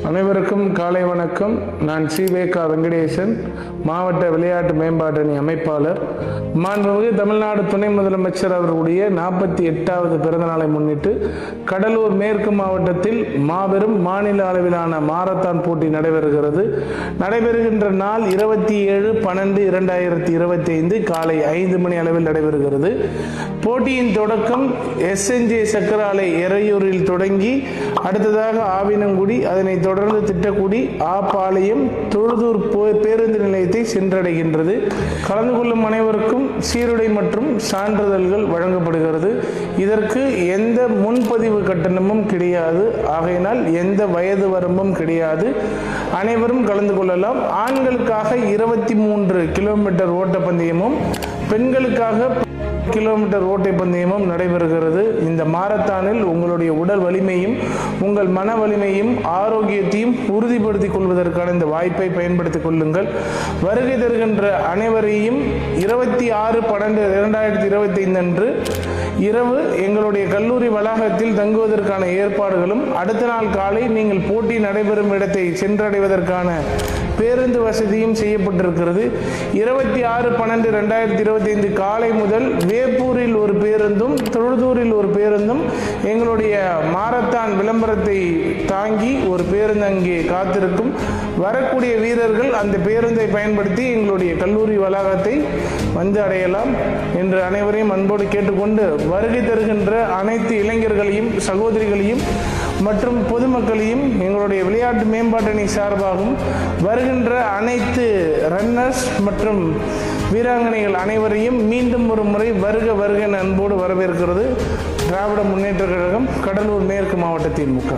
அனைவருக்கும் காலை வணக்கம். நான் ஸ்ரீவேகா வெங்கடேசன், மாவட்ட விளையாட்டு மேம்பாட்டு அணி அமைப்பாளர். மாண்புமிகு தமிழ்நாடு துணை முதலமைச்சர் அவர்களுடைய 48வது பிறந்தநாளை முன்னிட்டு கடலூர் மேற்கு மாவட்டத்தில் மாபெரும் மாநில அளவிலான மாரத்தான் போட்டி நடைபெறுகிறது. நடைபெறுகின்ற நாள் 27/12/2025 காலை 5 மணி அளவில் நடைபெறுகிறது. போட்டியின் தொடக்கம் SNJ சக்கராலை எறையூரில் தொடங்கி அடுத்ததாக ஆவினங்குடி, அதனைத் தொடர்ந்து திட்டக்குடி, ஆப்பாளையம், தொழுதூர் பேருந்து நிலையத்தை சென்றடைகின்றது. கலந்து கொள்ளும் அனைவருக்கும் சீருடை மற்றும் சான்றிதழ்கள் வழங்கப்படுகிறது. இதற்கு எந்த முன்பதிவு கட்டணமும் கிடையாது. ஆகையினால் எந்த வயது வரம்பும் கிடையாது. அனைவரும் கலந்து கொள்ளலாம். ஆண்களுக்காக 23 கிலோமீட்டர் ஓட்டப்பந்தயமும், பெண்களுக்காக கிலோமீட்டர் ஓட்டை பந்தயமும் நடைபெறுகிறது. இந்த மாரத்தானில் உங்களுடைய உடல் வலிமையும் உங்கள் மன வலிமையும் ஆரோக்கியத்தையும் உறுதிப்படுத்திக் கொள்வதற்கான இந்த வாய்ப்பை பயன்படுத்திக் கொள்ளுங்கள். வருகை தருகின்ற அனைவரையும் 26/12/2025 அன்று இரவு எங்களுடைய கல்லூரி வளாகத்தில் தங்குவதற்கான ஏற்பாடுகளும், அடுத்த நாள் காலை நீங்கள் போட்டி நடைபெறும் இடத்தை சென்றடைவதற்கான பேருந்து வசதியும் செய்யப்பட்டிருக்கிறது. 26/12/2025 காலை முதல் வேப்பூரில் ஒரு பேருந்தும், தொழுதூரில் ஒரு பேருந்தும் எங்களுடைய மாரத்தான் விளம்பரத்தை தாங்கி ஒரு பேருந்து அங்கே காத்திருக்கும். வரக்கூடிய வீரர்கள் அந்த பேருந்தை பயன்படுத்தி எங்களுடைய கல்லூரி வளாகத்தை வந்து அடையலாம் என்று அனைவரையும் அன்போடு கேட்டுக்கொண்டு, வருகை தருகின்ற அனைத்து இளைஞர்களையும், சகோதரிகளையும் மற்றும் பொதுமக்களையும் எங்களுடைய விளையாட்டு மேம்பாட்டு அணி சார்பாகவும், வருகின்ற அனைத்து ரன்னர்ஸ் மற்றும் வீராங்கனைகள் அனைவரையும் மீண்டும் ஒரு முறை வருக வருக அன்போடு வரவேற்கிறது திராவிட முன்னேற்ற கழகம், கடலூர் மேற்கு மாவட்ட திமுக.